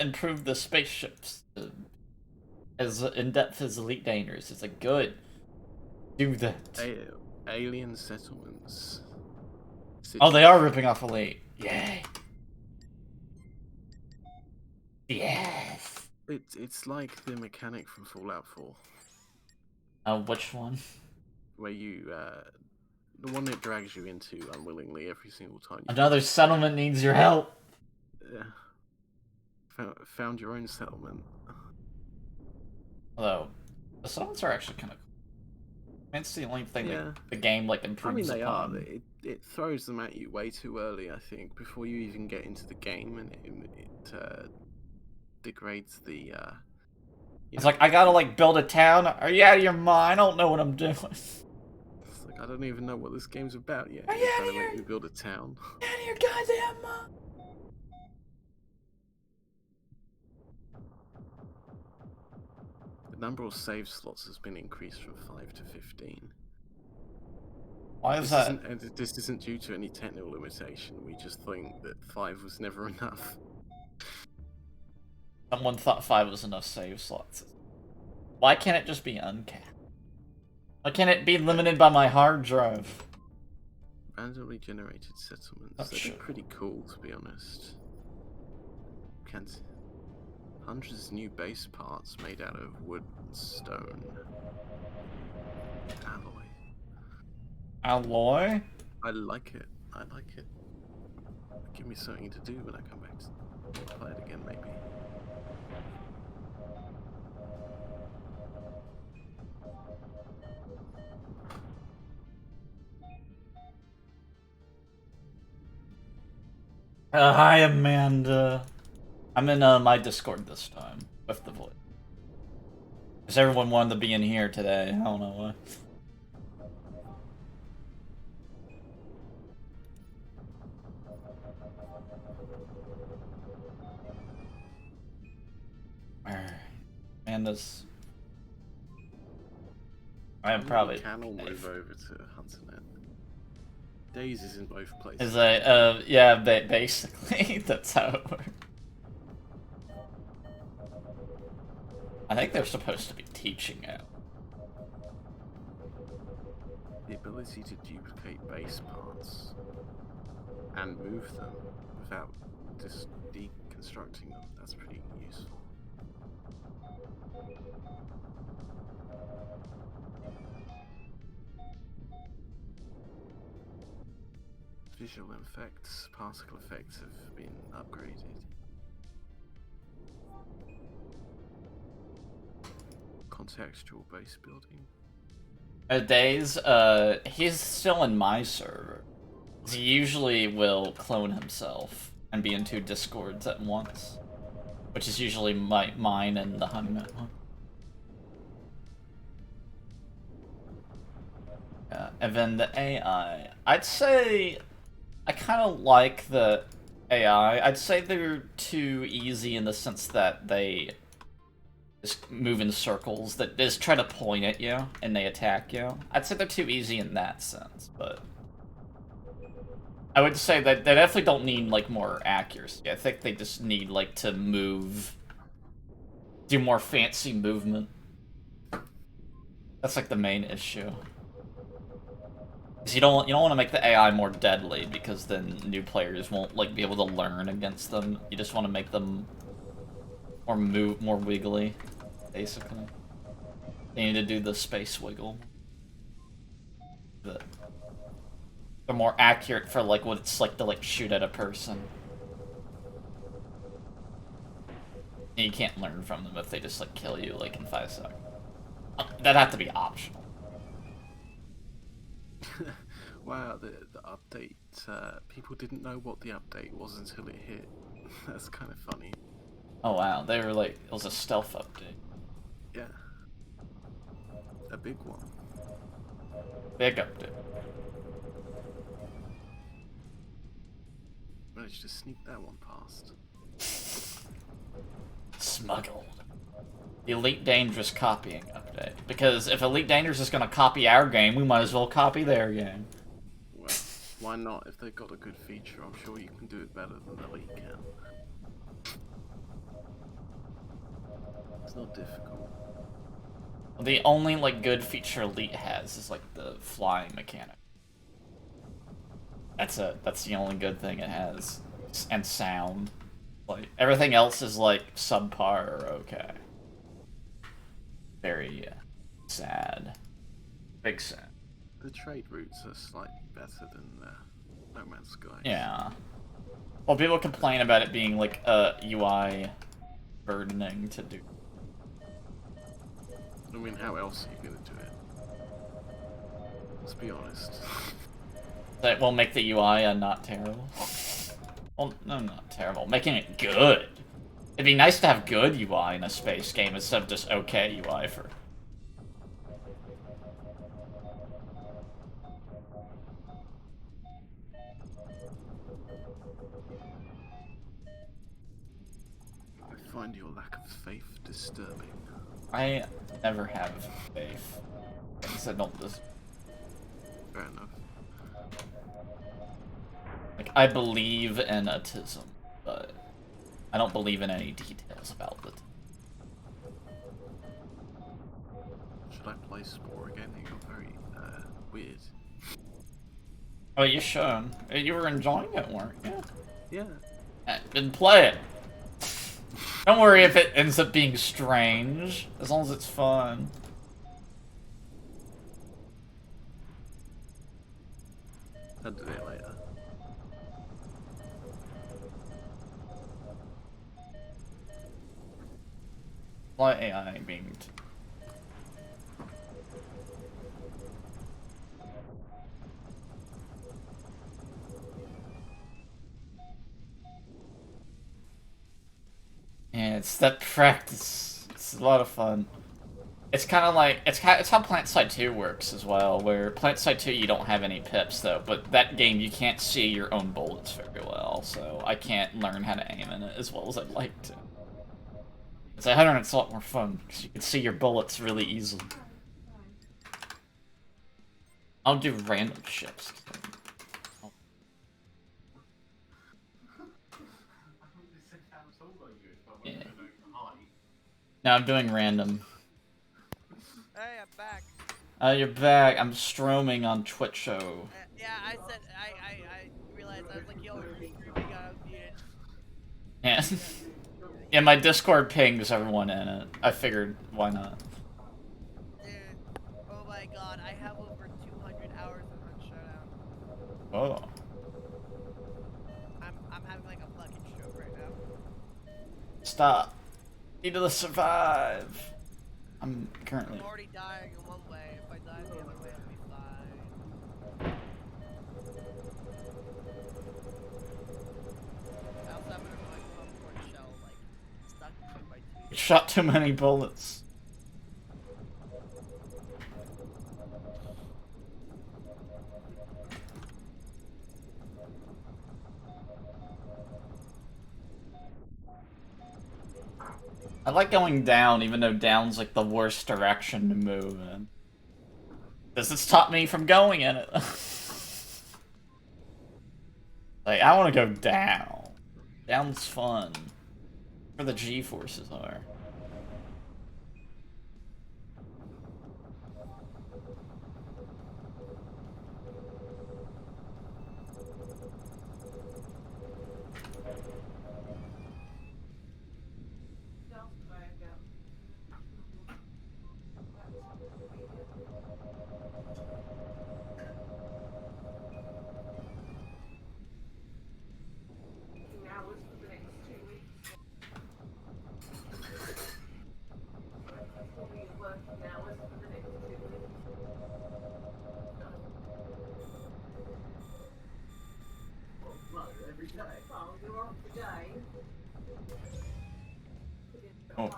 improve the spaceships as in depth as Elite Dangerous. It's like good. Do that. Alien settlements. Oh, they Cities. are ripping off Elite. Yay. Yes. It's like the mechanic from Fallout 4, Which one? where you the one it drags you into unwillingly every single time. You Another settlement needs your help. Found your own settlement. Although, the settlements are actually kind of cool. I mean, it's the only thing that the game like improves I mean, they upon. are. It throws them at you way too early, I think, before you even get into the game, and it degrades the. It's like, I gotta like build a town. Are you out of your mind? I don't know what I'm doing. It's like, I don't even know what this game's about yet. Are You're you trying out to of make me build a town. Out of your goddamn mind. The number of save slots has been increased from 5 to 15. Why is that? This isn't due to any technical limitation. We just think that 5 was never enough. Someone thought 5 was enough save slots. Why can't it just be uncapped? Why can't it be limited by my hard drive? Randomly generated settlements. They're pretty cool, to be honest. Hundreds of new base parts made out of wood and stone. Alloy. Alloy? I like it. I like it. Give me something to do when I come back to play it again, maybe. Hi, Amanda. I'm in my Discord this time with the voice. Because everyone wanted to be in here today. I don't know why. Amanda's. I am probably. Can all move over to HunterNet. Days is in both places. Is a yeah, basically that's how it works. I think they're supposed to be teaching it. The ability to duplicate base parts and move them without just deconstructing them, that's pretty useful. Visual effects, particle effects have been upgraded. Contextual base building. Days, he's still in my server. He usually will clone himself and be in 2 Discords at once. Which is usually mine and the HunterNet one. Yeah, and then the AI. I'd say I kind of like the AI. I'd say they're too easy in the sense that they just move in circles, that just try to point at you and they attack you. I'd say they're too easy in that sense, but I would say that they definitely don't need like more accuracy. I think they just need like to move, do more fancy movement. That's like the main issue. Because you don't want to make the AI more deadly, because then new players won't like be able to learn against them. You just want to make them more wiggly, basically. They need to do the space wiggle. They're more accurate for like what it's like to like shoot at a person. And you can't learn from them if they just like kill you like in 5 seconds. That'd have to be optional. Wow, the update, people didn't know what the update was until it hit. That's kind of funny. Oh wow, they were like, it was a stealth update. Yeah. A big one. Big update. Managed to sneak that one past. Smuggled. The Elite Dangerous copying update. Because if Elite Dangerous is gonna copy our game, we might as well copy their game. Well, why not? If they've got a good feature, I'm sure you can do it better than Elite can. It's not difficult. The only like good feature Elite has is like the flying mechanic. That's it. That's the only good thing it has, and sound. Like everything else is like subpar or okay. Very sad. Big sad. The trade routes are slightly better than No Man's Sky. Yeah. Well, people complain about it being like UI burdening to do. I mean, how else are you gonna do it? Let's be honest. That will make the UI not terrible. Well, no, not terrible. Making it good. It'd be nice to have good UI in a space game instead of just okay UI for. I find your lack of faith disturbing. I never have faith. Things that don't just. Fair enough. Like, I believe in autism, but I don't believe in any details about it. Should I play Spore again? It got very weird. Oh, you should. You were enjoying it, weren't you? Yeah. Then play it. Don't worry if it ends up being strange, as long as it's fun. I'll do it later. Why AI being. Yeah, it's that practice. It's a lot of fun. It's kind of like it's how PlanetSide 2 works as well. Where PlanetSide 2 you don't have any pips though, but that game you can't see your own bullets very well, so I can't learn how to aim in it as well as I'd like to. It's a it's a lot more fun because you can see your bullets really easily. I'll do random ships. Yeah. No, I'm doing random. Hey, I'm back. You're back. I'm stroming on Twitch show. Yeah, I said, I realized, I was like, yo, you're streaming, I was muted. Yeah. Yeah, my Discord pings everyone in it. I figured, why not? Dude, oh my god, I have over 200 hours of Hunt Showdown. Oh. I'm having like a fucking stroke right now. Stop. Need to survive. I'm currently. I'm already dying in one way. If I die the other way, I'll be fine. I also have an annoying popcorn shell, like, stuck between my teeth. Shot too many bullets. I like going down, even though down's like the worst direction to move in. Because it's taught me from going in it. Like, I want to go down. Down's fun. Where the G-forces are. Oh.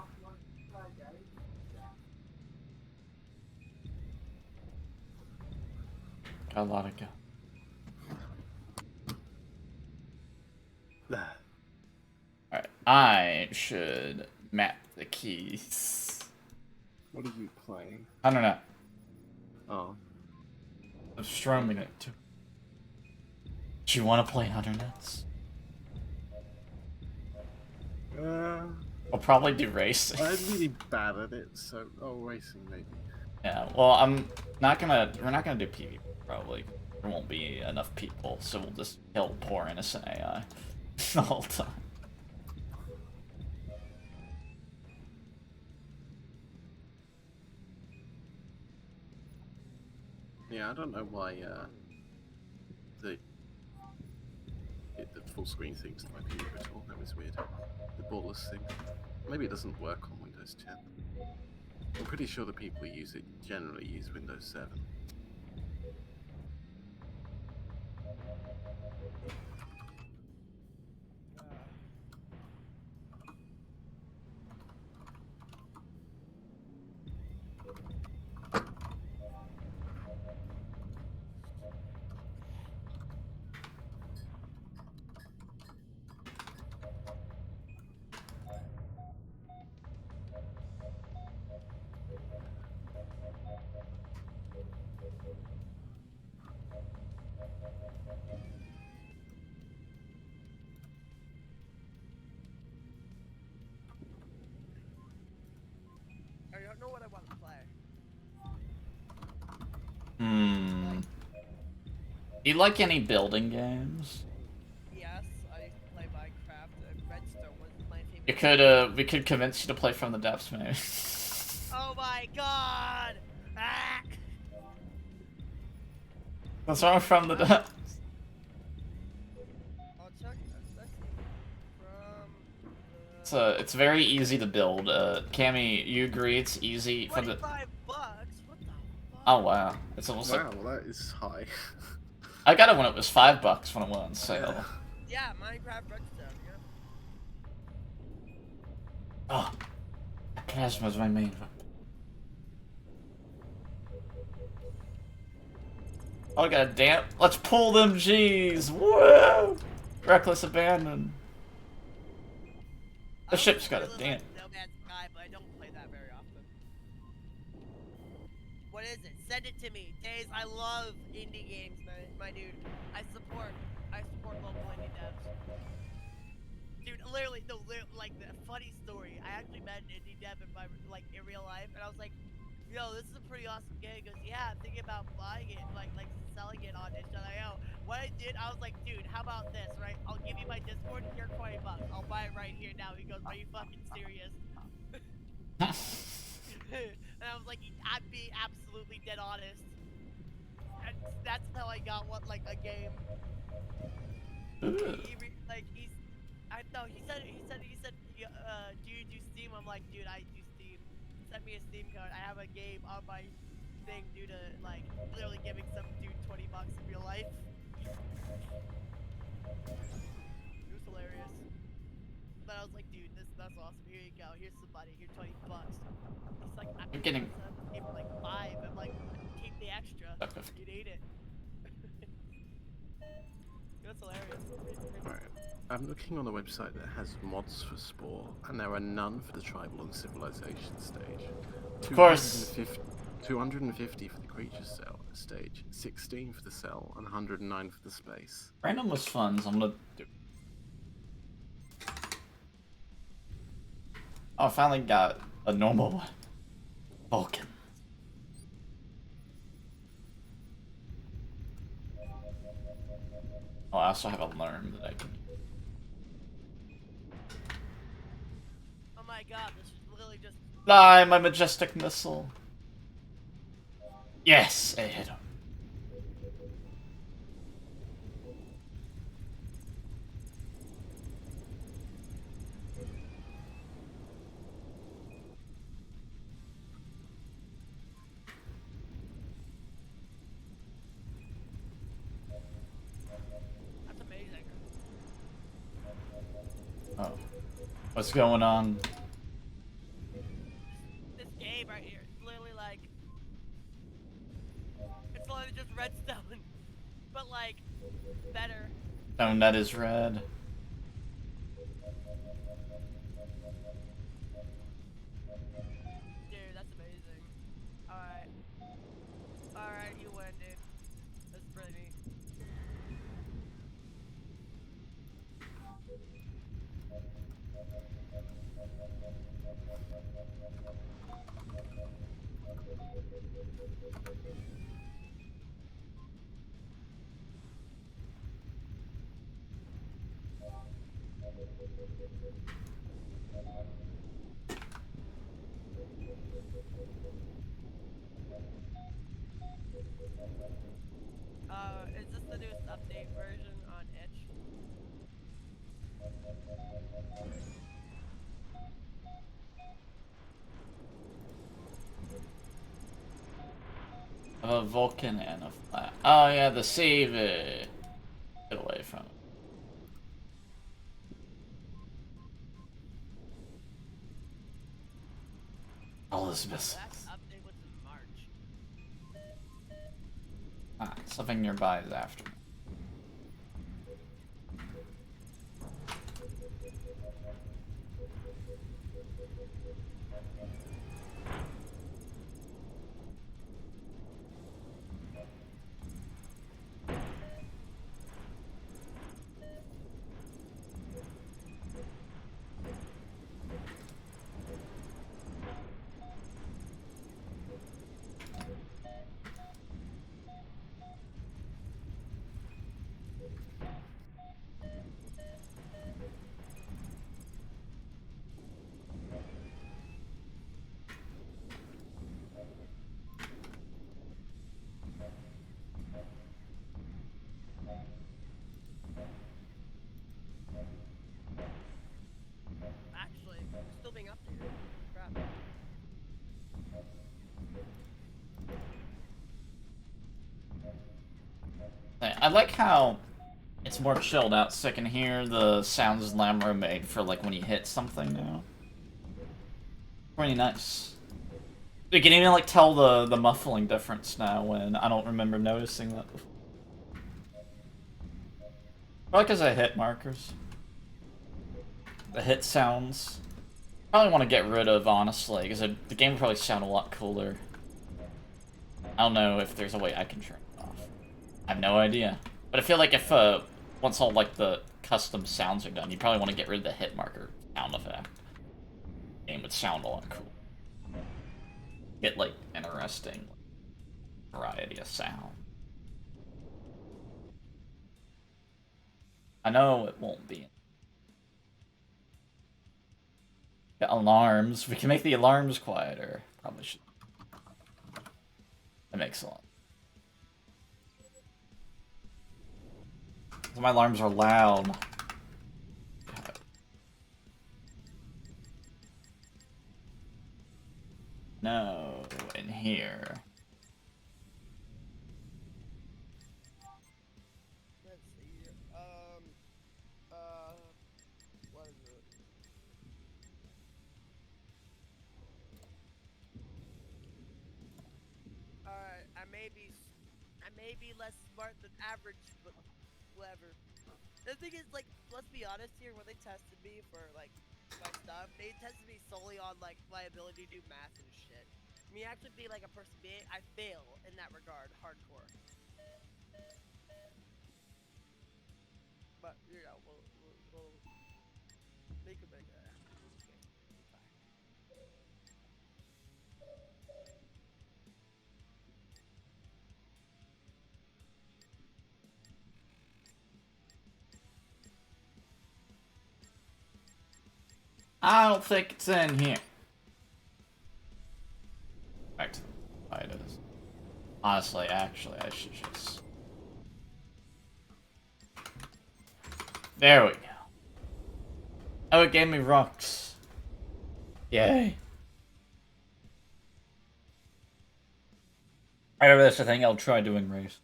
Got a lot of go. Alright, I should map the keys. What are you playing? I don't know. Oh. I'm strumming it too. Do you want to play Hunternets? We'll probably do racing. I'm really bad at it, so racing maybe. Yeah, well, we're not gonna do PvP probably. There won't be enough people, so we'll just kill poor innocent AI the whole time. Yeah, I don't know why the full screen thing's not appealing at all. That was weird. The borderless thing. Maybe it doesn't work on Windows 10. I'm pretty sure the people who use it generally use Windows 7. I don't know what I want to play. You like any building games? Yes, I play Minecraft and Redstone was my favorite. We could convince you to play From the Depths, maybe. Oh my god! Ah! What's wrong with From the Depths? I'll check this. Let's see. From It's very easy to build. Cammy, you agree it's easy for the... $25? What the fuck? Oh wow, it's almost Wow, like... well, that is high. I got it when it was $5 when it went on sale. Yeah, Minecraft Redstone, yeah. Oh, Plasma's my main. Oh god damn! Let's pull them G's! Whoa! Reckless abandon. The ship's got a damn. No Man's Sky, but I don't play that very often. What is it? Send it to me. Days, I love indie games, my dude. I support local indie devs. Dude, literally, no, like, the funny story. I actually met an indie dev in real life, and I was like, yo, this is a pretty awesome game. He goes, yeah, I'm thinking about buying it, like selling it on itch.io. What I did, I was like, dude, how about this, right? I'll give you my Discord, here, $20. I'll buy it right here now. He goes, are you fucking serious? And I was like, I'd be absolutely dead honest. And that's how I got a game. He said, do you do Steam? I'm like, dude, I do Steam. Send me a Steam card. I have a game on my thing due to literally giving some dude $20 in real life. It was hilarious. But I was like, dude, that's awesome. Here you go. Here's some money. Here's $20. He's like, I'm getting gave me like 5. I'm like, keep the extra. You need it. That's hilarious. Alright. I'm looking on a website that has mods for Spore, and there are none for the Tribal and Civilization stage. Of course. 250 for the Creature stage, 16 for the Cell, and 109 for the Space. Random was fun, so I'm gonna do... Oh, I finally got a normal one. Vulcan. Oh, I also have a learn that I can... Oh my god, this is literally just... Die, my majestic missile. Yes, I hit him. That's amazing. Oh. What's going on? This game right here, it's literally it's literally just Redstone, but better. Oh, that is red. Dude, that's amazing. Alright. Alright, you win, dude. That's pretty neat. A Vulcan and a flat. Oh yeah, the save it. Get away from it. All this business. Last update was in March. Ah, something nearby is after me. Actually, it's still being updated. Crap. I like how it's more chilled out, so I can hear the sounds Lamro made for like when you hit something now. Pretty nice. You can even like tell the muffling difference now when I don't remember noticing that before. Probably because I hit markers. The hit sounds. Probably want to get rid of, honestly, because the game would probably sound a lot cooler. I don't know if there's a way I can turn it off. I have no idea. But I feel like if, once all, like, the custom sounds are done, you probably want to get rid of the hit marker sound effect. The game would sound a lot cooler. Get, like, interesting variety of sound. I know it won't be. Get alarms. We can make the alarms quieter. Probably should. That makes a lot. My alarms are loud. God. No, in here. Let's see here. What is it? Alright, I may be less smart than average, but whatever. The thing is, like, let's be honest here, when they tested me for, like, my stuff, they tested me solely on, like, my ability to do math and shit. Me actually being, like, a person being, I fail in that regard, hardcore. But, you know, we'll make a big, okay, fine. I don't think it's in here. Back to the spiders. Honestly, actually, I should just... There we go. Oh, it gave me rocks. Yay. Out of this, I think I'll try doing race.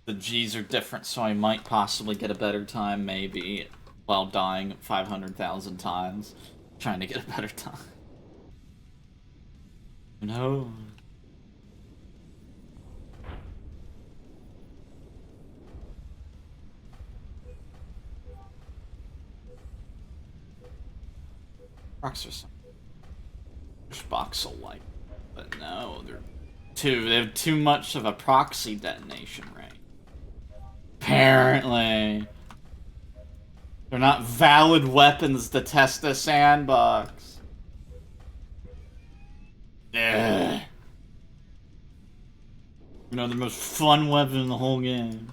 The G's are different, so I might possibly get a better time, maybe, while dying 500,000 times, trying to get a better time. Who knows? Rocks are some voxel like, but no, they have too much of a proxy detonation rate. Apparently. They're not valid weapons to test the sandbox. Ugh. You know, the most fun weapon in the whole game.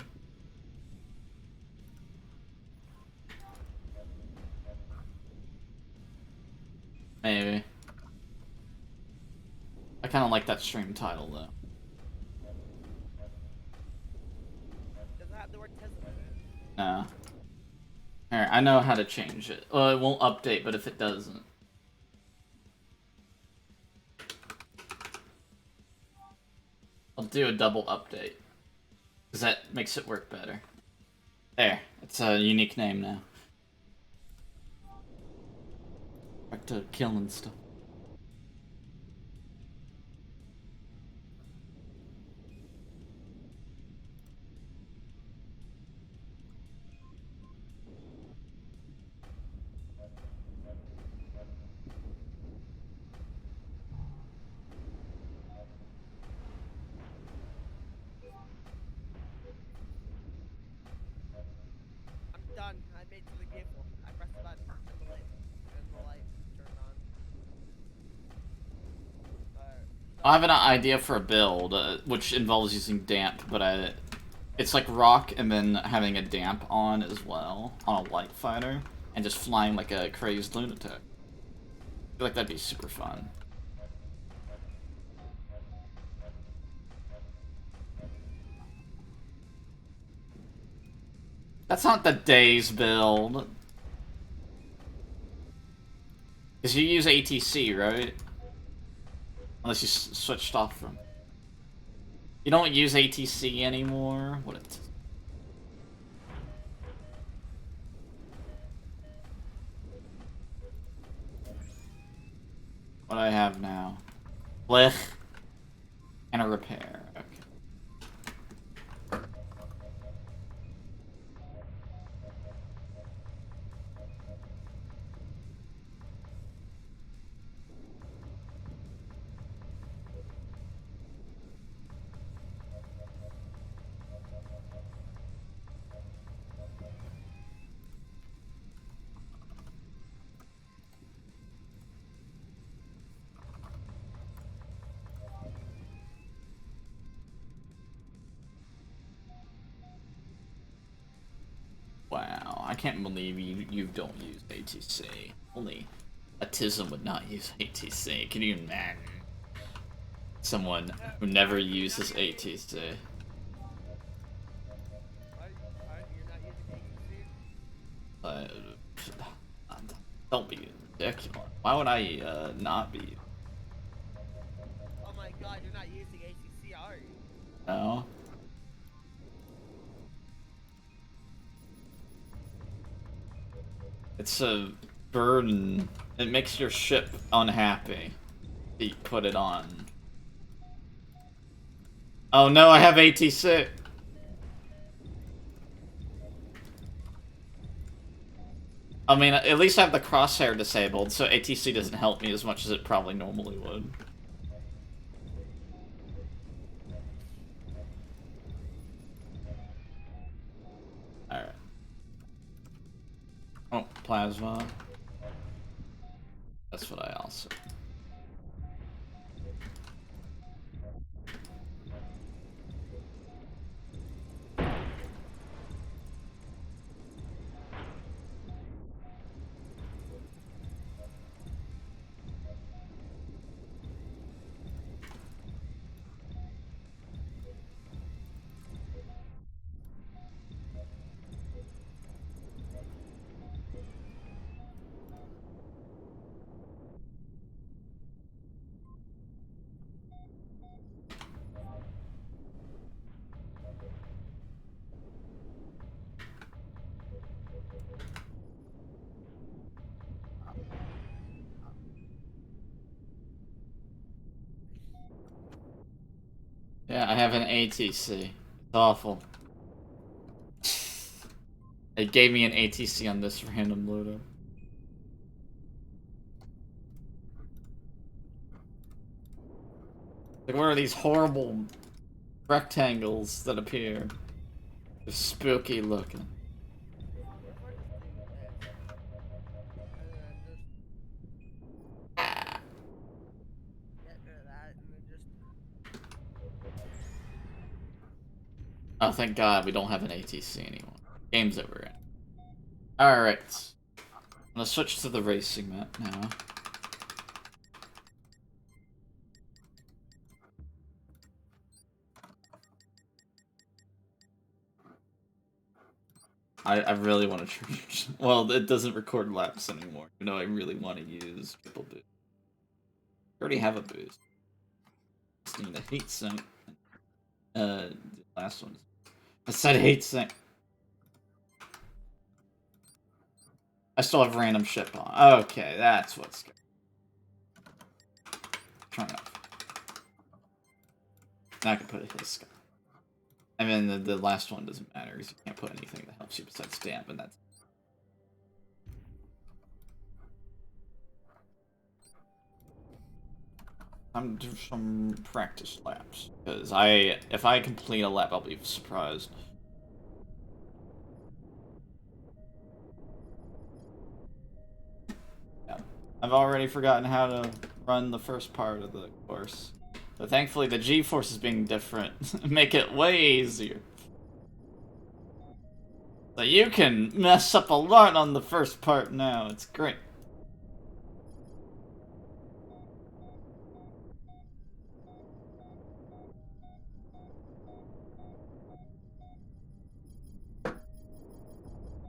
Maybe. I kind of like that stream title, though. Doesn't have the word Tesla in it. No. Alright, I know how to change it. Well, it won't update, but if it doesn't. I'll do a double update. Because that makes it work better. There. It's a unique name now. Back to killing stuff. I'm done. I made something beautiful. I pressed the button and the light turned on. I have an idea for a build, which involves using damp, but it's like rock and then having a damp on as well, on a light fighter, and just flying like a crazed lunatic. I feel like that'd be super fun. That's not the Days build. Because you use ATC, right? Unless you switched off from. You don't use ATC anymore? What it? What do I have now? Blech. And a repair. Okay. Wow, I can't believe you don't use ATC. Only Autism would not use ATC. Can you imagine? Someone who never uses ATC. You're not using ATC? Don't be ridiculous. Why would I not be? Oh my god, you're not using ATC, are you? No. It's a burden. It makes your ship unhappy. You put it on. Oh no, I have ATC. I mean, at least I have the crosshair disabled, so ATC doesn't help me as much as it probably normally would. Alright. Oh, plasma. That's what I also... Yeah, I have an ATC. It's awful. It gave me an ATC on this random loader. Like, what are these horrible rectangles that appear? They're spooky looking. Oh, thank God we don't have an ATC anymore. Game's over. Alright. I'm gonna switch to the racing map now. I really want to change. Well, it doesn't record laps anymore. You know, I really want to use triple boost. I already have a boost. Just need a heat sink. The last one. I said hate sync. I still have random ship on. Okay, that's what's good. Turn off. Now I can put his sky. I mean, the last one doesn't matter because you can't put anything that helps you besides stamp, and that's. I'm doing some practice laps because if I complete a lap, I'll be surprised. Yeah, I've already forgotten how to run the first part of the course, but thankfully the G-forces being different make it way easier. So you can mess up a lot on the first part now. It's great.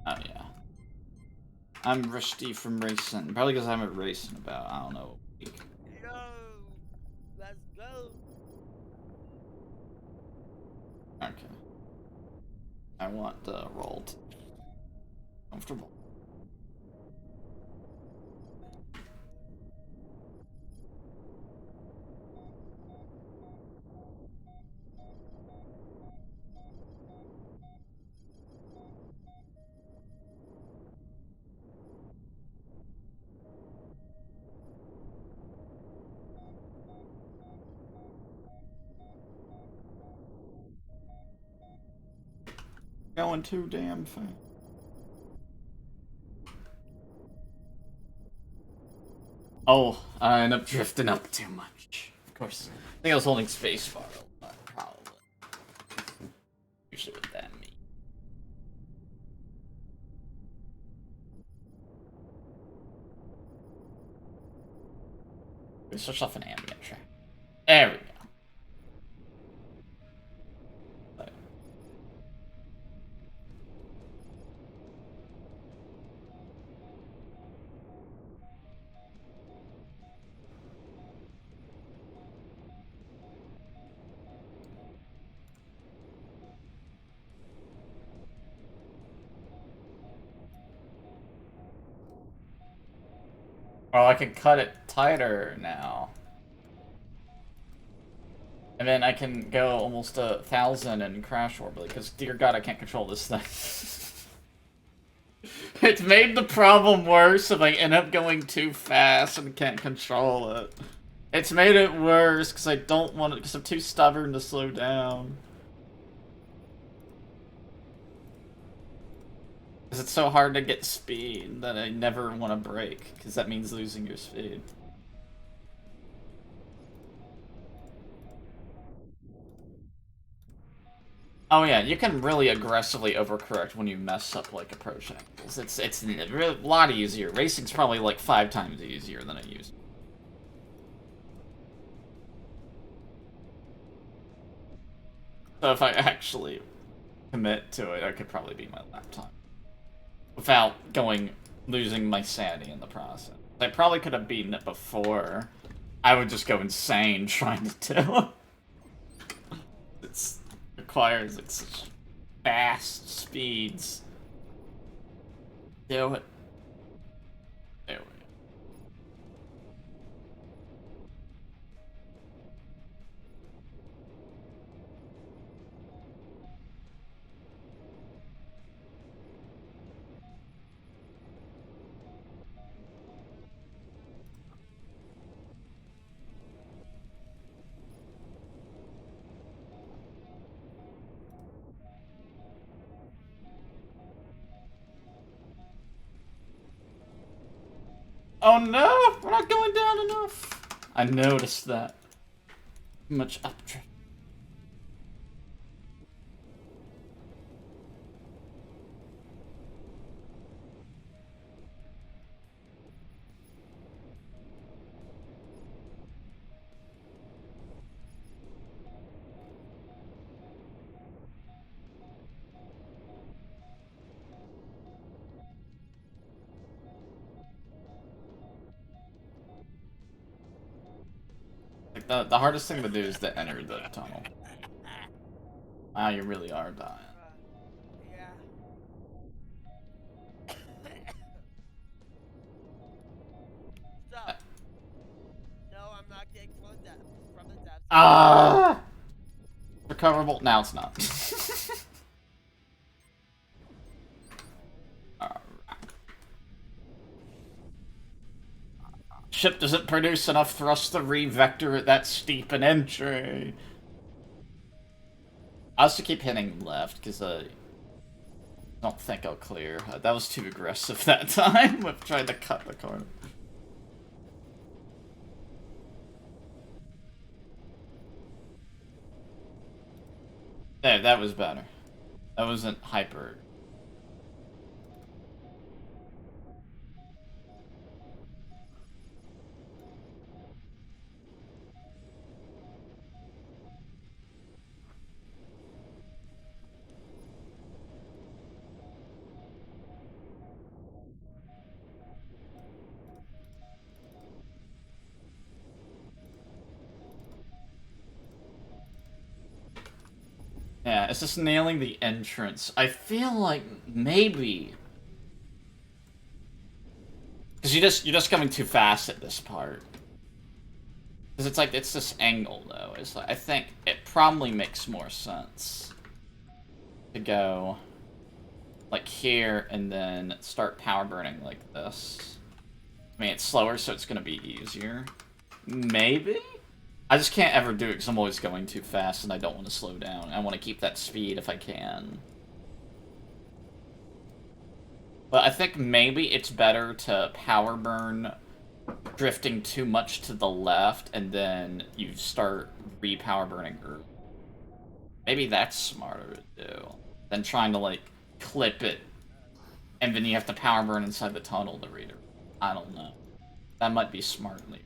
Oh yeah. I'm rusty from racing. Probably because I haven't racing about, I don't know, a week. Yo, let's go. Okay. I want rolled. Comfortable. Going too damn fast. Oh, I end up drifting up too much. Of course. I think I was holding spacebar a lot, probably. Usually what that means. We switch off an ambient track. There we go. Oh, I can cut it tighter now. And then I can go almost 1,000 in Crash Orbit, because dear god, I can't control this thing. It's made the problem worse if I end up going too fast and can't control it. It's made it worse because I don't want it, because I'm too stubborn to slow down. Because it's so hard to get speed that I never want to brake, because that means losing your speed. Oh yeah, you can really aggressively overcorrect when you mess up like approach angles. It's a lot easier. Racing's probably like 5 times easier than it used. So if I actually commit to it, I could probably beat my lap time without losing my sanity in the process. I probably could have beaten it before. I would just go insane trying to do it. It requires like such fast speeds. Do it. There we go. Oh no! We're not going down enough! I noticed that. Too much updraft. Like the hardest thing to do is to enter the tunnel. Wow, you really are dying. Yeah. So, no, I'm not getting from the depths. Ah! Recoverable? Now it's not. Alright. Ship doesn't produce enough thrust to re-vector at that steep an entry. I also keep hitting left because I don't think I'll clear. That was too aggressive that time with trying to cut the corner. There, that was better. That wasn't hyper. Yeah, it's just nailing the entrance. I feel like maybe because you're just coming too fast at this part. Because it's like it's this angle though. It's like I think it probably makes more sense to go like here and then start power burning like this. I mean, it's slower, so it's gonna be easier. Maybe? I just can't ever do it because I'm always going too fast and I don't want to slow down. I want to keep that speed if I can. But I think maybe it's better to power burn drifting too much to the left and then you start re-power burning early. Maybe that's smarter to do than trying to, like, clip it and then you have to power burn inside the tunnel to read it. I don't know. That might be smartly.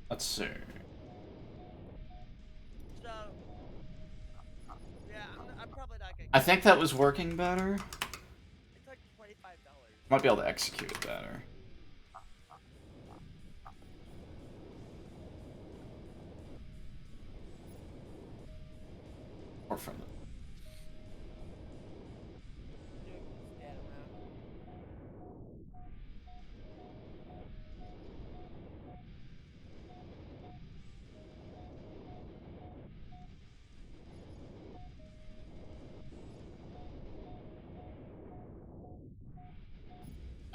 Let's see. So, yeah, I'm probably not getting. I think that was working better. It's like $25. Might be able to execute it better. Or from the... Yeah,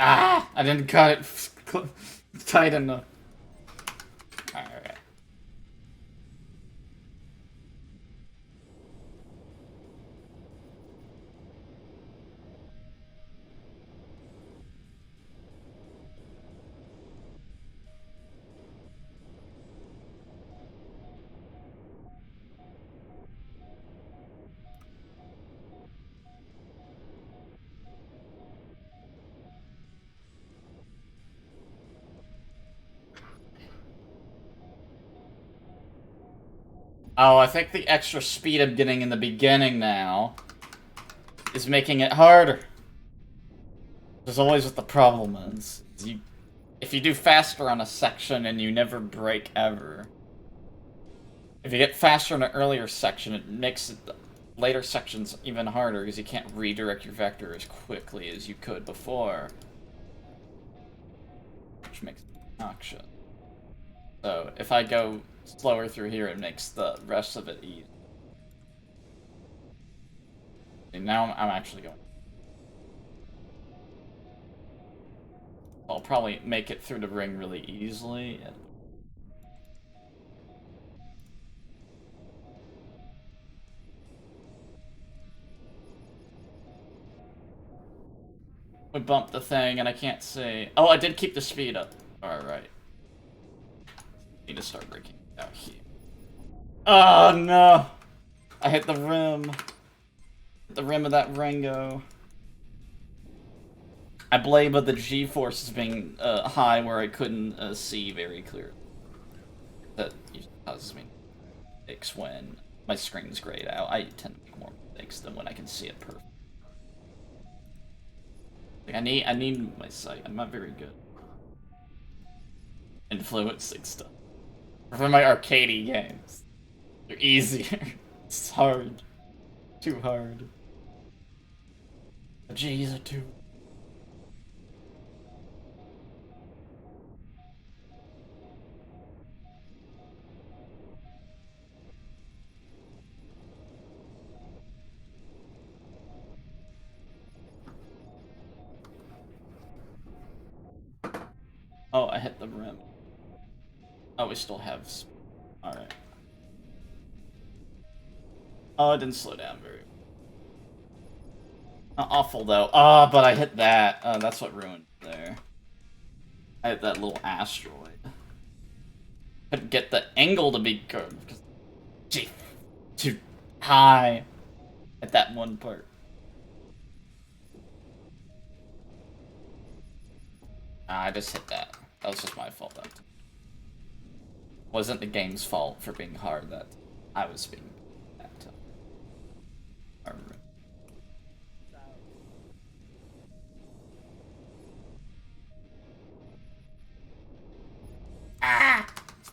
Ah! I didn't cut it tight enough. Alright. Oh, I think the extra speed I'm getting in the beginning now is making it harder. There's always what the problem is. If you do faster on a section and you never break ever, if you get faster in an earlier section, it makes the later sections even harder because you can't redirect your vector as quickly as you could before. Which makes it obnoxious. So, if I go slower through here, it makes the rest of it easy. And now I'm actually going. I'll probably make it through the ring really easily. We bumped the thing and I can't see. Oh, I did keep the speed up. Alright. Need to start breaking out here. Oh no! I hit the rim. Hit the rim of that Rango. I blame the G-forces being high where I couldn't see very clearly. That causes me mistakes when my screen's grayed out. I tend to make more mistakes than when I can see it perfect. Like, I need my sight. I'm not very good. Influencing stuff. For my arcadey games. They're easier. It's hard. Too hard. The G's are too... Oh, I hit the rim. Oh, we still have... Alright. Oh, it didn't slow down very well. Awful, though. Oh, but I hit that. That's what ruined it there. I hit that little asteroid. Couldn't get the angle to be good, because... Gee, too high at that one part. I just hit that. That was just my fault that time. Wasn't the game's fault for being hard that I was being that time. Ah!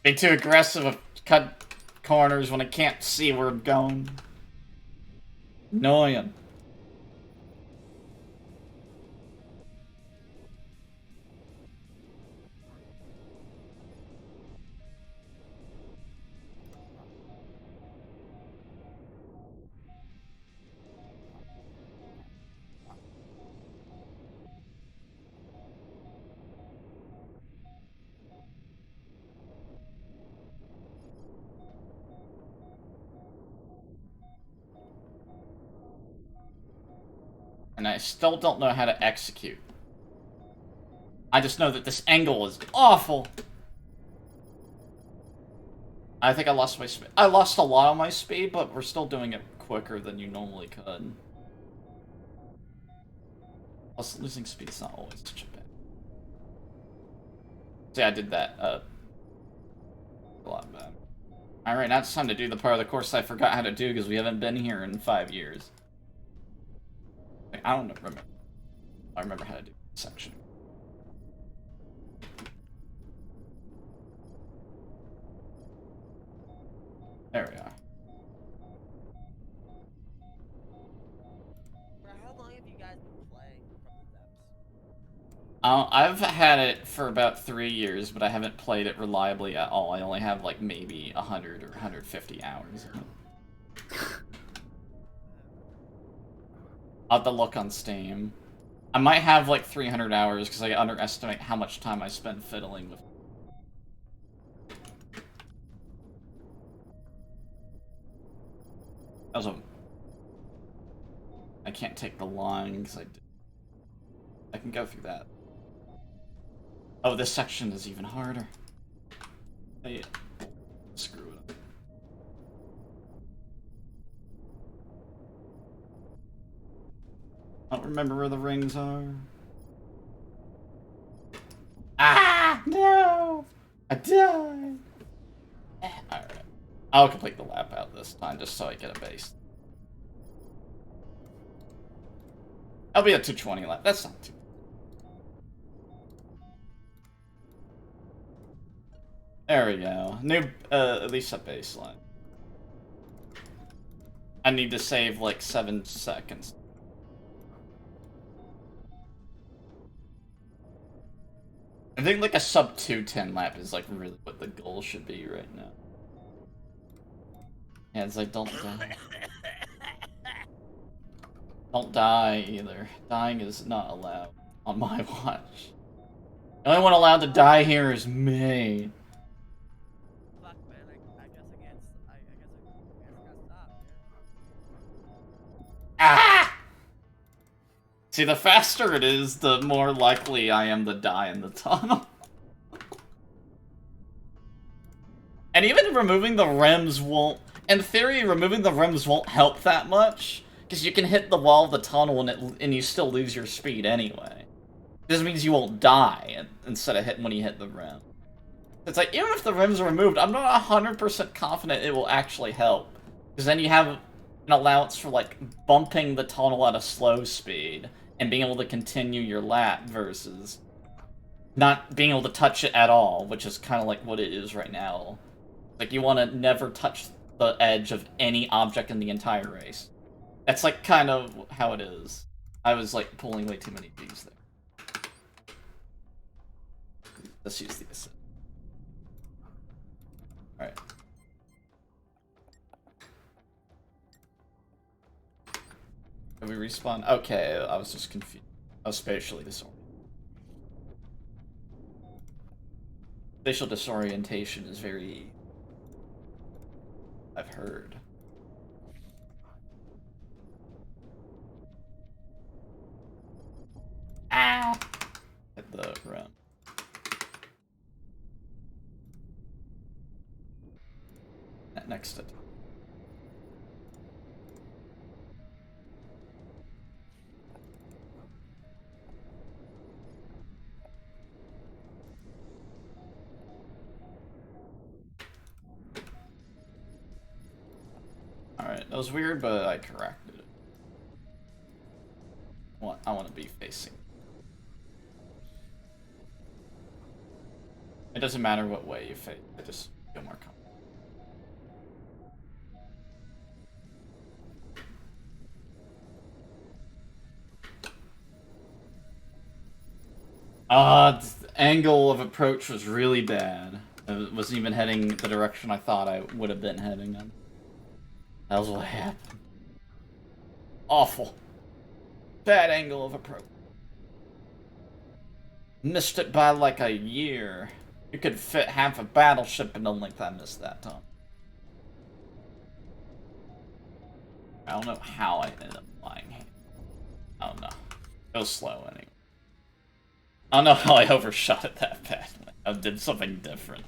Being too aggressive of cut corners when I can't see where I'm going. Annoying. And I still don't know how to execute. I just know that this angle is awful. I think I lost my speed. I lost a lot of my speed, but we're still doing it quicker than you normally could. Plus, losing speed's not always such a bad. See, I did that, a lot better. Alright, now it's time to do the part of the course I forgot how to do because we haven't been here in 5 years. I don't remember. I remember how to do this section. There we are. For how long have you guys been playing From the Depths? I've had it for about 3 years, but I haven't played it reliably at all. I only have like maybe 100 or 150 hours. I'll have to look on Steam. I might have like 300 hours because I underestimate how much time I spend fiddling with. That was a... I can't take the line because I can go through that. Oh, this section is even harder. Hey, screw it up. I don't remember where the rings are. Ah! No! I died! Alright. I'll complete the lap out this time just so I get a base. I'll be a 220 lap. That's not too. There we go. New, at least a baseline. I need to save like 7 seconds. I think like a sub 210 lap is like really what the goal should be right now. Yeah, it's like don't die. Don't die either. Dying is not allowed on my watch. The only one allowed to die here is me. Fuck, man, I guess I can't. I guess I gotta stop, man. Ah! See, the faster it is, the more likely I am to die in the tunnel. And even removing the rims won't... In theory, removing the rims won't help that much. Because you can hit the wall of the tunnel and you still lose your speed anyway. This means you won't die instead of hitting when you hit the rim. It's like, even if the rims are removed, I'm not 100% confident it will actually help. Because then you have an allowance for, like, bumping the tunnel at a slow speed. and being able to continue your lap versus not being able to touch it at all, which is kind of like what it is right now. Like, you want to never touch the edge of any object in the entire race. That's like kind of how it is. I was like pulling way too many Gs there. Let's use the assist. Alright. Did we respawn? Okay, I was just confused. I was spatially disoriented. Spatial disorientation is very... I've heard. Ah! Hit the rim. Next to... Alright, that was weird, but I corrected it. I want to be facing. It doesn't matter what way you face, I just feel more comfortable. The angle of approach was really bad. It wasn't even heading the direction I thought I would have been heading in. That was what happened. Awful. Bad angle of approach. Missed it by like a year. You could fit half a battleship in the length I missed that time. I don't know how I ended up flying here. I don't know. It was slow anyway. I don't know how I overshot it that badly. I did something different.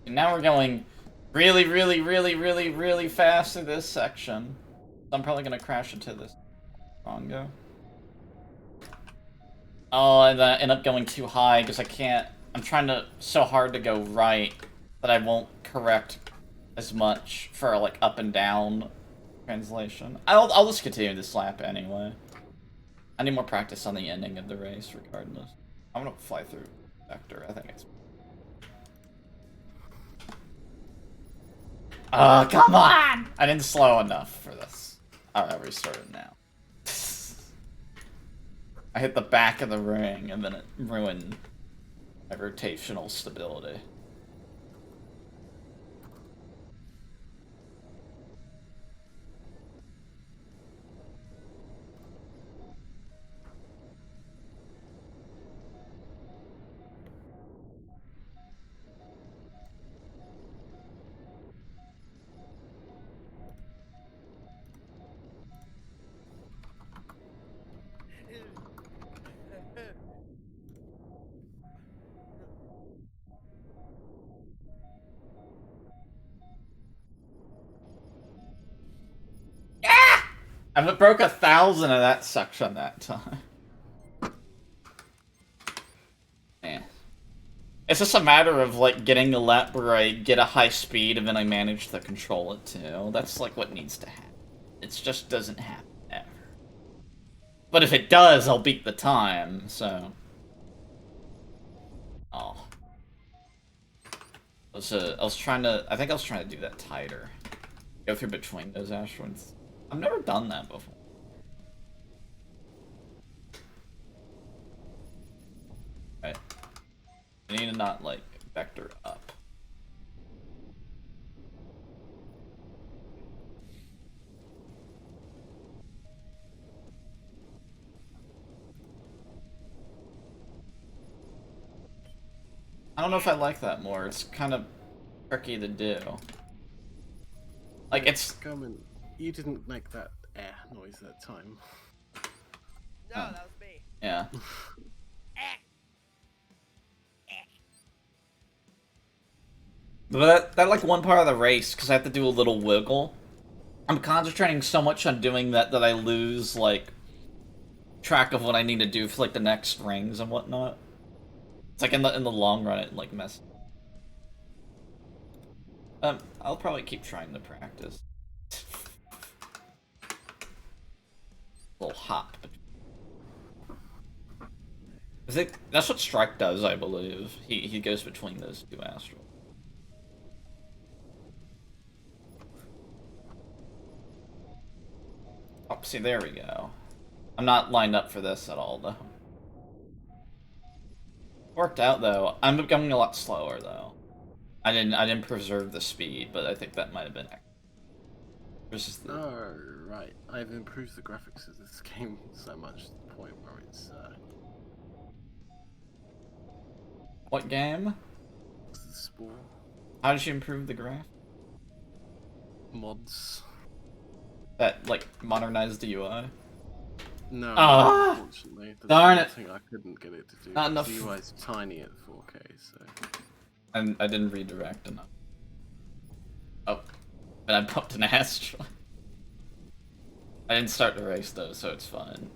And now we're going really fast through this section. I'm probably gonna crash into this Bongo. Oh, and I end up going too high because I can't. I'm trying so hard to go right that I won't correct as much for like up and down translation. I'll just continue this lap anyway. I need more practice on the ending of the race, regardless. I'm gonna fly through Vector. I think it's. Oh, come on! I didn't slow enough for this. Alright, I'll restart it now. I hit the back of the ring and then it ruined my rotational stability. I broke 1,000 of that section that time. Yeah. It's just a matter of, like, getting a lap where I get a high speed and then I manage to control it, too. That's, like, what needs to happen. It just doesn't happen, ever. But if it does, I'll beat the time, so... Oh. I was trying to... I think I was trying to do that tighter. Go through between those asteroids. I've never done that before. Right. I need to not, like, vector up. I don't know if I like that more. It's kind of tricky to do. Like, it's... Garmin, you didn't make that air noise that time. No, that was me. Yeah. But that like one part of the race, because I have to do a little wiggle, I'm concentrating so much on doing that that I lose, like, track of what I need to do for, like, the next rings and whatnot. It's like in the long run, it, like, messes. I'll probably keep trying to practice. Little hop. I think that's what Strike does, I believe. He goes between those two astrals. Oh, see, there we go. I'm not lined up for this at all, though. Worked out, though. I'm going a lot slower, though. I didn't preserve the speed, but I think that might have been. Oh, right. I've improved the graphics of this game so much to the point where it's What game? the Spore How did you improve the graph? mods. That, like, modernized the UI? No, Ah! unfortunately. That's Darn the it. thing I couldn't get it to do. Not enough. The UI's tiny at 4K, so. And I didn't redirect enough. Oh. And I bumped an Astral. I didn't start the race, though, so it's fine.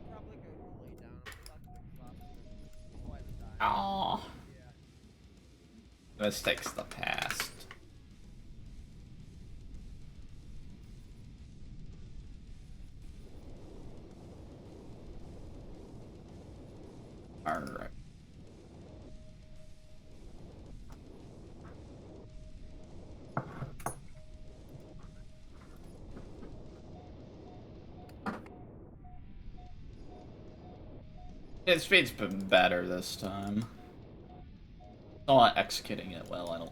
Probably go lay down. I'm exhausted. Quite a time. Aww. Yeah. Mistakes the past. Alright. Its speed's been better this time. I'm not executing it well, I don't.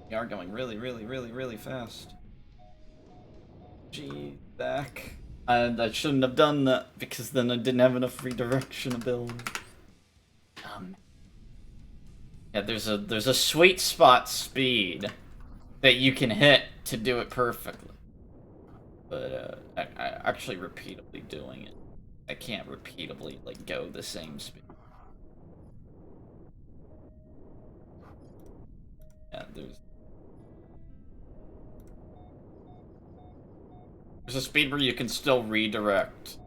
We are going really fast. Gee, back. And I shouldn't have done that because then I didn't have enough redirection ability. Yeah, there's a sweet spot speed that you can hit to do it perfectly. But I actually repeatedly doing it, I can't repeatedly like go the same speed. Yeah, there's a speed where you can still redirect.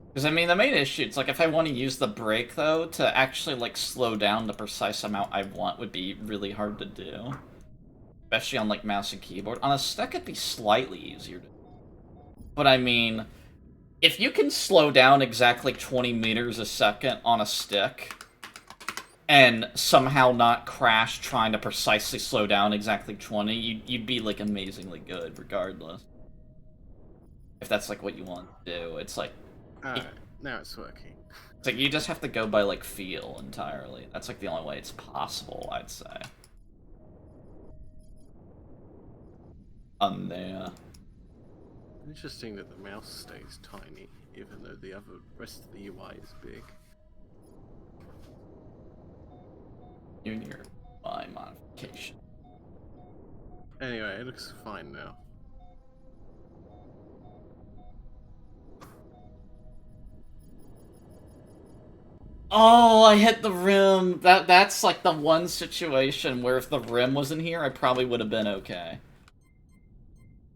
Because, I mean, the main issue, it's like, if I want to use the brake, though, to actually, like, slow down the precise amount I want would be really hard to do. Especially on, like, mouse and keyboard. On a stick, it'd be slightly easier to do. But, I mean, if you can slow down exactly 20 meters a second on a stick, and somehow not crash trying to precisely slow down exactly 20, you'd be, like, amazingly good, regardless. If that's, like, what you want to do. It's like... Alright, now it's working. It's like, you just have to go by, like, feel entirely. That's, like, the only way it's possible, I'd say. There. Interesting that the mouse stays tiny, even though the rest of the UI is big. Junior UI modification. Anyway, it looks fine now. Oh, I hit the rim. That's like the one situation where if the rim wasn't here, I probably would have been okay.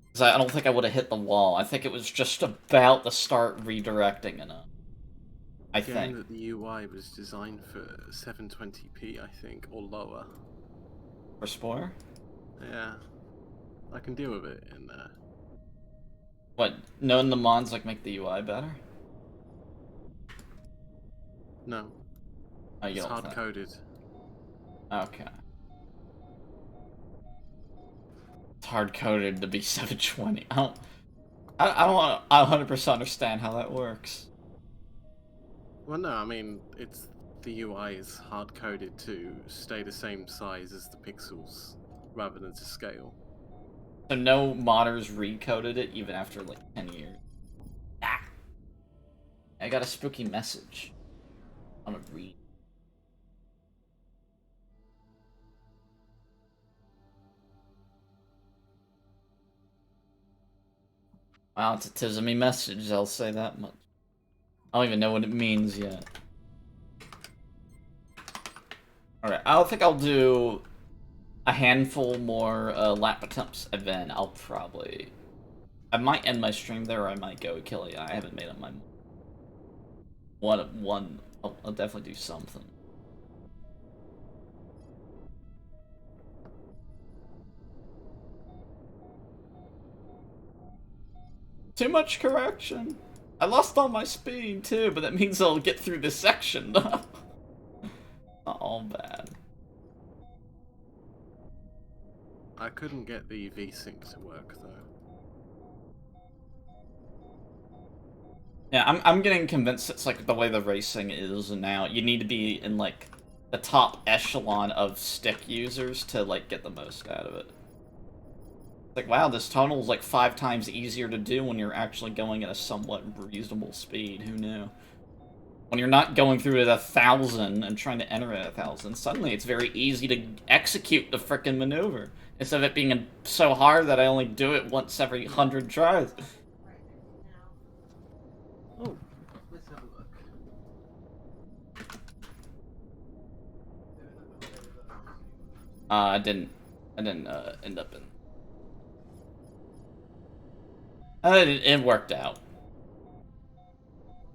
Because I don't think I would have hit the wall. I think it was just about to start redirecting enough. I think. That the UI was designed for 720p, I think, or lower. For Spore? Yeah. I can deal with it in there. What, knowing the mods like make the UI better? No. Oh, you It's don't think? hard-coded. Okay. It's hard-coded to be 720. I don't 100% understand how that works. Well, no, I mean, it's the UI is hard-coded to stay the same size as the pixels, rather than to scale. So no modders recoded it even after like 10 years. Ah! I got a spooky message. I'm gonna read. Wow, it's a Tizzy message, I'll say that much. I don't even know what it means yet. Alright, I don't think I'll do a handful more lap attempts, and then I'll probably... I might end my stream there, or I might go kill AI. I haven't made up my mind. I'll definitely do something. Too much correction. I lost all my speed too, but that means I'll get through this section. Not all bad. I couldn't get the VSync to work though. Yeah, I'm getting convinced it's like the way the racing is now. You need to be in like the top echelon of stick users to like get the most out of it. Like, wow, this tunnel is like 5 times easier to do when you're actually going at a somewhat reasonable speed. Who knew? When you're not going through it at 1,000 and trying to enter it at 1,000, suddenly it's very easy to execute the frickin' maneuver. Instead of it being so hard that I only do it once every 100 tries. Oh, let's have a look. I didn't end up in... it worked out.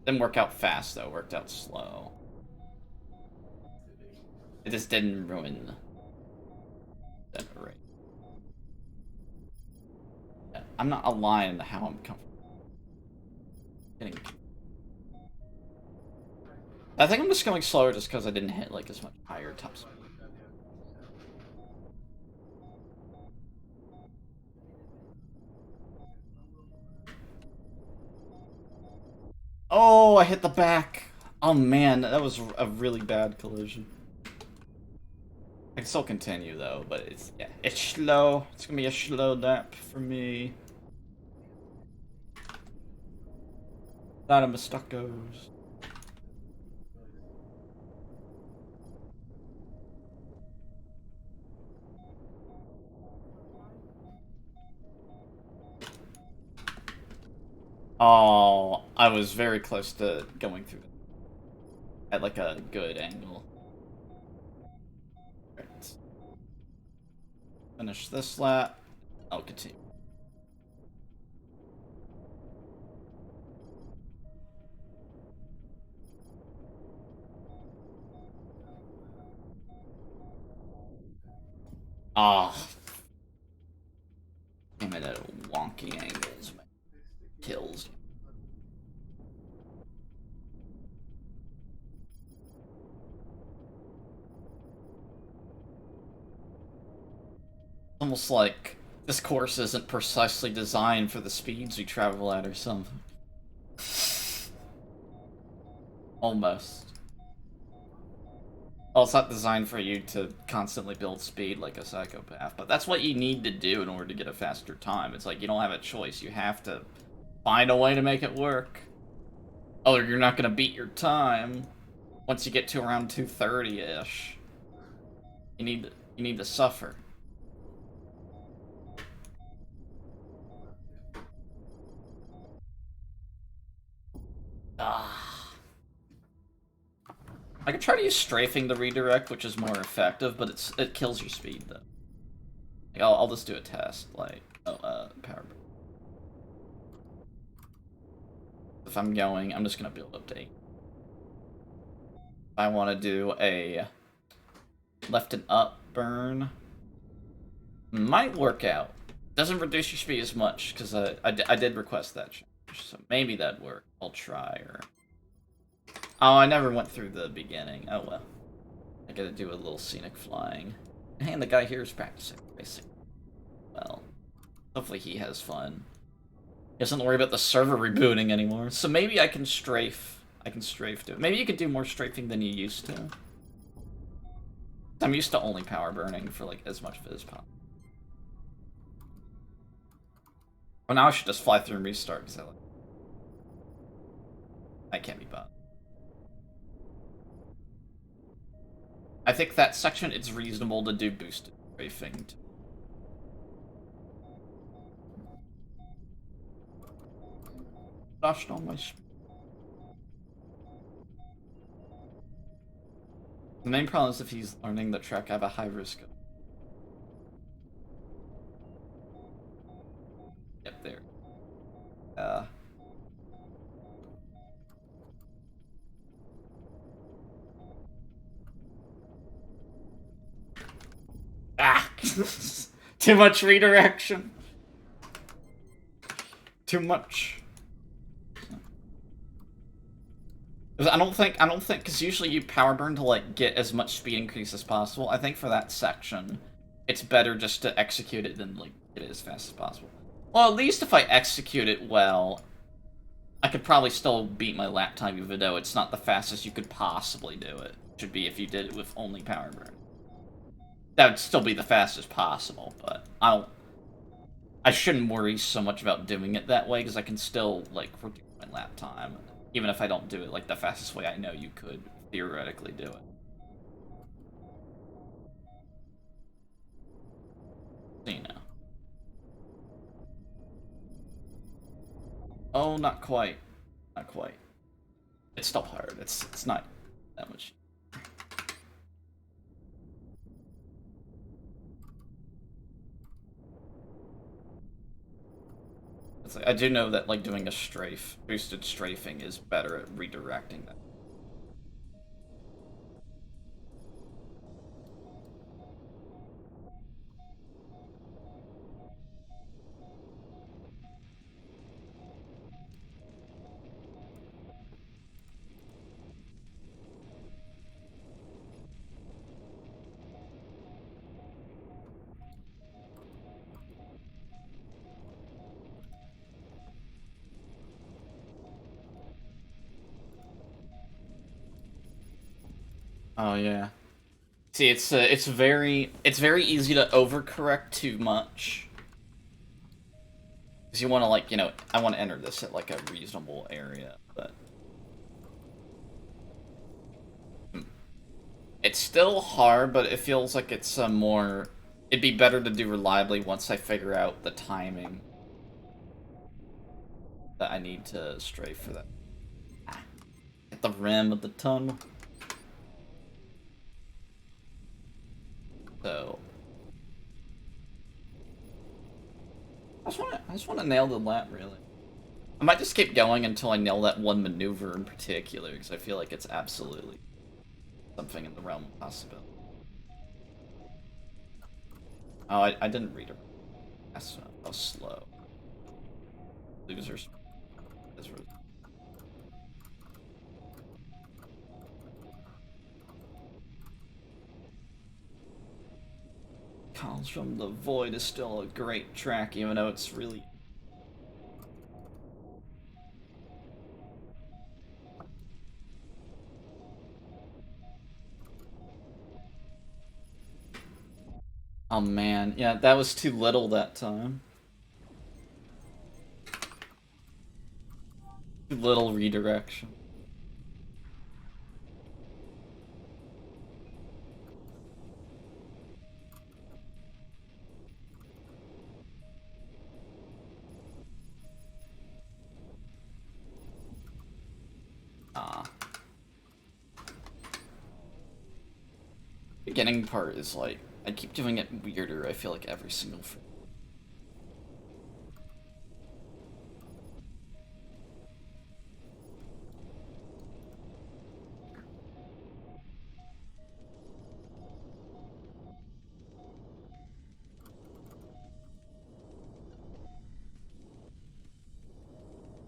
Didn't work out fast, though. It worked out slow. It just didn't ruin the rate. Yeah, I'm not aligned to how I'm comfortable. I think I'm just going slower just because I didn't hit like as much higher top speed. Oh, I hit the back. Oh man, that was a really bad collision. I can still continue though, but it's slow. It's gonna be a slow lap for me. Lot of Mustacos. Oh, I was very close to going through it at like a good angle. Right. Finish this lap. I'll continue. Ah. Damn it, at wonky angles. Kills. Almost like this course isn't precisely designed for the speeds we travel at or something. Almost. Well, it's not designed for you to constantly build speed like a psychopath, but that's what you need to do in order to get a faster time. It's like you don't have a choice. You have to find a way to make it work. Oh, you're not gonna beat your time once you get to around 230-ish. You need to suffer. Ah. I could try to use strafing to redirect, which is more effective, but it kills your speed though. Like, I'll just do a test, like power. If I'm going, I'm just gonna build up to 8. If I want to do a left and up burn, might work out. Doesn't reduce your speed as much because I did request that change, so maybe that'd work. I'll try. Or oh, I never went through the beginning. Oh well. I gotta do a little scenic flying. And the guy here is practicing racing. Well, hopefully he has fun. He doesn't worry about the server rebooting anymore. So maybe I can strafe. I can strafe to it. Maybe you could do more strafing than you used to. I'm used to only power burning for like as much of it as possible. Well, now I should just fly through and restart because I can't be bothered. I think that section it's reasonable to do boosted strafing. crashed on my screen. The main problem is if he's learning the track, I have a high risk of... Yep, there. Ah! Too much redirection. Too much. I don't think, because usually you power burn to, like, get as much speed increase as possible. I think for that section, it's better just to execute it than, like, get it as fast as possible. Well, at least if I execute it well, I could probably still beat my lap time, even though it's not the fastest you could possibly do it. It should be if you did it with only power burn. That would still be the fastest possible, but I shouldn't worry so much about doing it that way, because I can still, like, reduce my lap time. Even if I don't do it, like, the fastest way I know you could theoretically do it. So, you know. Oh, not quite. Not quite. It's still hard. It's not that much. Like, I do know that, like, doing a strafe, boosted strafing is better at redirecting that. Oh yeah. See, it's very easy to overcorrect too much. Because you want to, like, you know, I want to enter this at, like, a reasonable area, but it's still hard, but it feels like it's more. It'd be better to do reliably once I figure out the timing that I need to strafe for that. At the rim of the tunnel. So I just want to nail the lap, really. I might just keep going until I nail that one maneuver in particular, because I feel like it's absolutely something in the realm of possibility. Oh, I didn't read it. That's how slow. Losers. Calls from the Void is still a great track, even though it's really... Oh man, yeah, that was too little that time. Too little redirection. Beginning part is like, I keep doing it weirder, I feel like every single frame.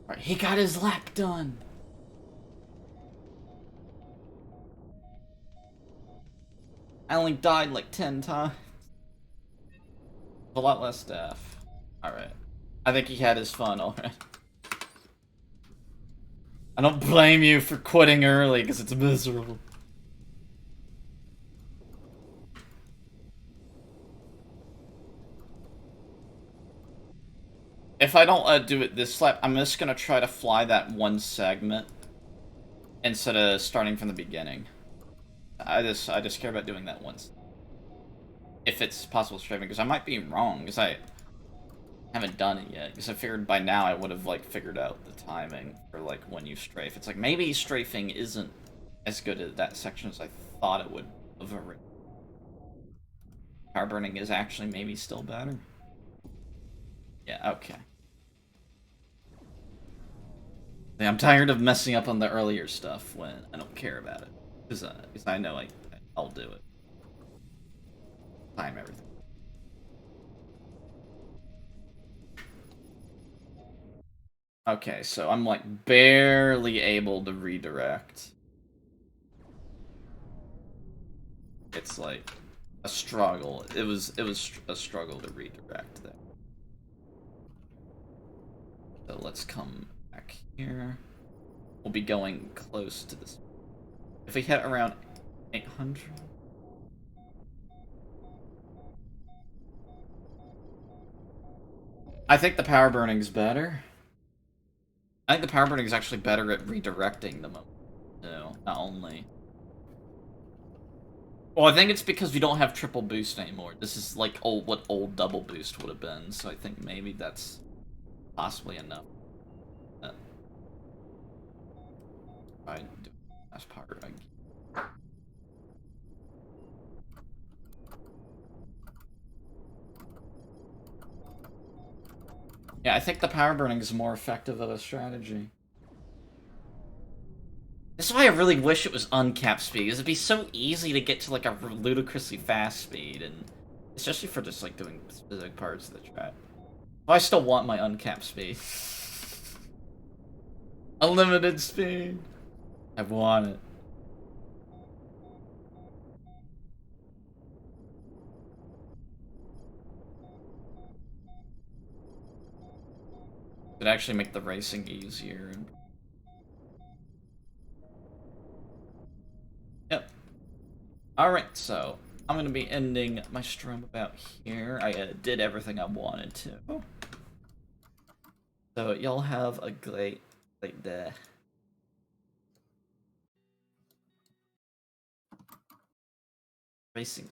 Alright, he got his lap done! I only died like 10 times. A lot less staff. Alright. I think he had his fun already. I don't blame you for quitting early, because it's miserable. If I don't do it this lap, I'm just gonna try to fly that one segment instead of starting from the beginning. I just care about doing that once. If it's possible strafing, because I might be wrong, because Haven't done it yet, because I figured by now I would have, like, figured out the timing for, like, when you strafe. It's like, maybe strafing isn't as good at that section as I thought it would have originally. Power burning is actually maybe still better. Yeah, okay. Yeah, I'm tired of messing up on the earlier stuff when I don't care about it. Because I know I'll do it. Time everything. Okay, so I'm like barely able to redirect. It's like a struggle. It was a struggle to redirect there. So let's come back here. We'll be going close to this. If we hit around 800. I think the power burning's better. I think the power burning is actually better at redirecting the moment. No, not only. Well, I think it's because we don't have triple boost anymore. This is like what old double boost would have been, so I think maybe that's possibly enough. I do the last part again. Yeah, I think the power burning is more effective of a strategy. This is why I really wish it was uncapped speed, because it'd be so easy to get to like a ludicrously fast speed, and especially for just like doing specific parts of the track. But I still want my uncapped speed. Unlimited speed. I want it. It'd actually make the racing easier. Yep. Alright, so I'm going to be ending my stream about here. I did everything I wanted to. So y'all have a great day. Racing.